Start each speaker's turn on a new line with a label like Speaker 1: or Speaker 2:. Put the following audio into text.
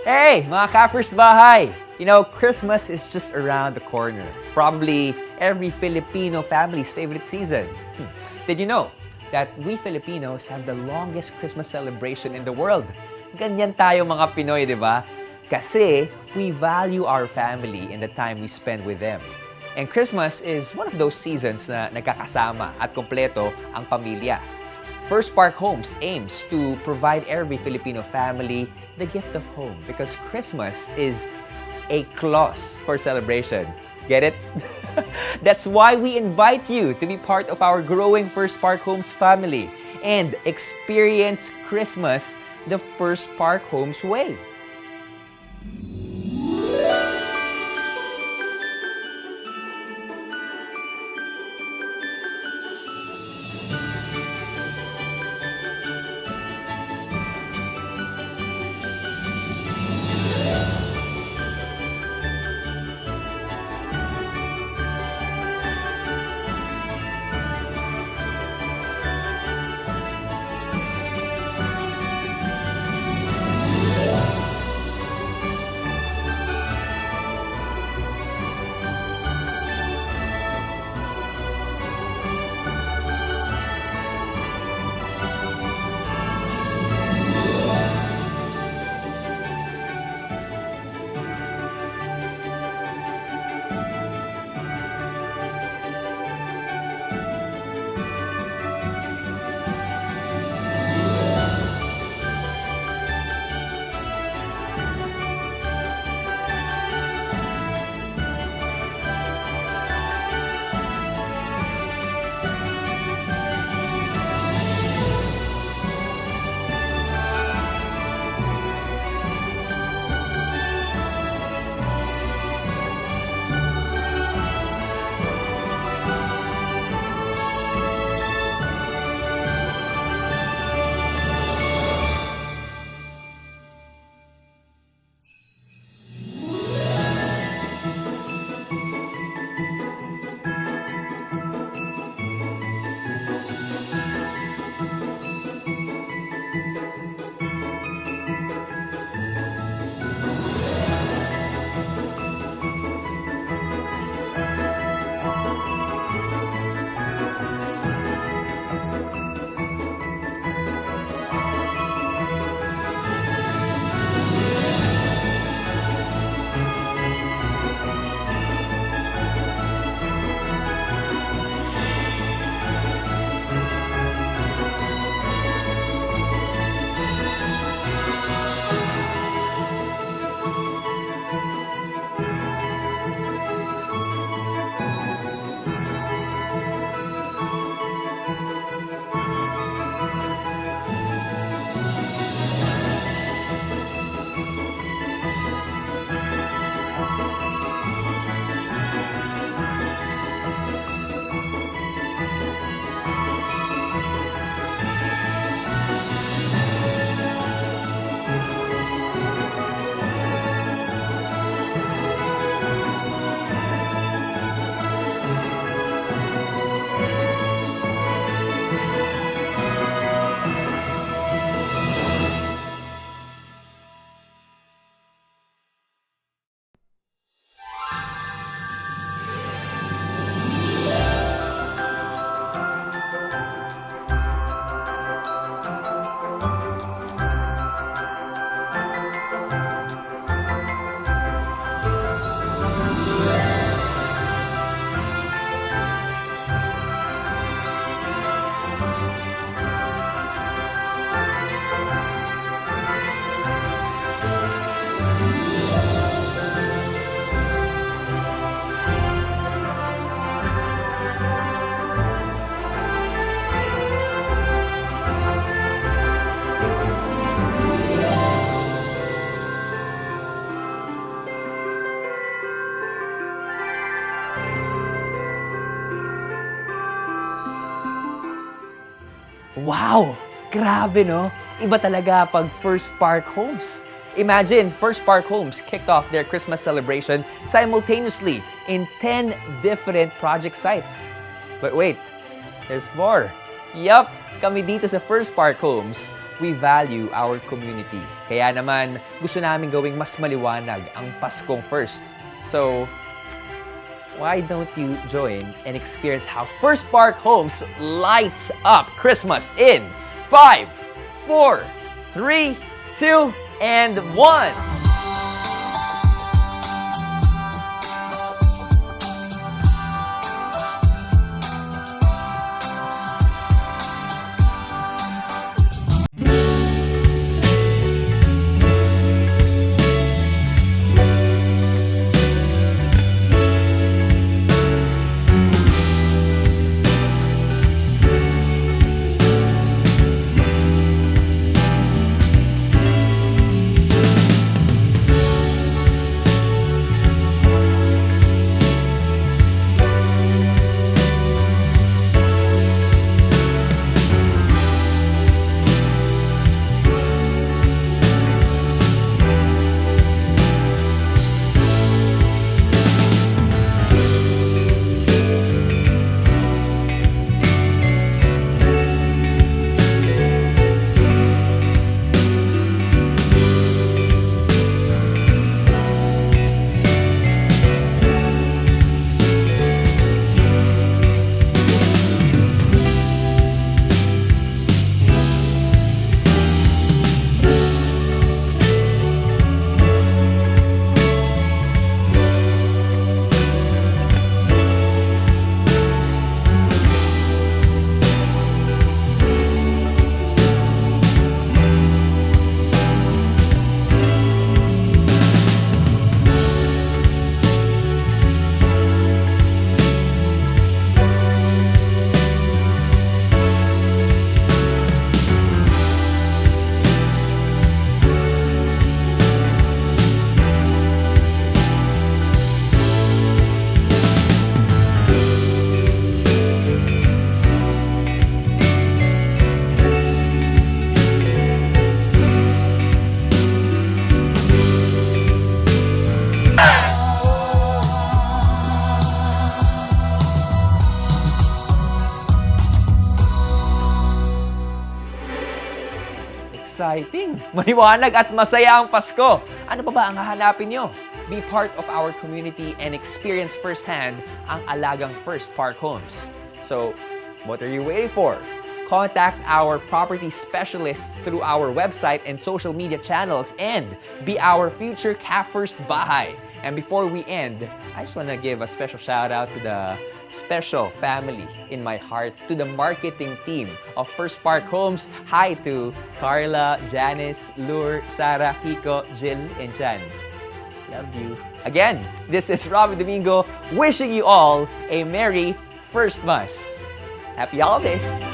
Speaker 1: Hey, mga ka-First Bahay! You know, Christmas is just around the corner. Probably every Filipino family's favorite season. Did you know that we Filipinos have the longest Christmas celebration in the world? Ganyan tayo mga Pinoy, di ba? Kasi we value our family and the time we spend with them. And Christmas is one of those seasons na nagkakasama at kompleto ang pamilya. PHirst Park Homes aims to provide every Filipino family the gift of home because Christmas is a clause for celebration. Get it? That's why we invite you to be part of our growing PHirst Park Homes family and experience Christmas the PHirst Park Homes way. Wow! Grabe, no? Iba talaga pag PHirst Park Homes. Imagine, PHirst Park Homes kicked off their Christmas celebration simultaneously in 10 different project sites. But wait, there's more. Yup, kami dito sa PHirst Park Homes, we value our community. Kaya naman, gusto namin gawing mas maliwanag ang Paskong First. So, why don't you join and experience how PHirst Park Homes lights up Christmas in 5, 4, 3, 2, and 1! Exciting! Maliwanag at masaya ang Pasko! Ano pa ba ang hahanapin nyo? Be part of our community and experience firsthand ang alagang PHirst Park Homes. So, what are you waiting for? Contact our property specialists through our website and social media channels and be our future PHirst Bahay. And before we end, I just want to give a special shout out to the special family in my heart, to the marketing team of PHirst Park Homes. Hi to Carla, Janice, Lure, Sarah, Kiko, Jill, and Jan. Love you. Again, this is Robby Domingo wishing you all a Merry Firstmas. Happy Holidays!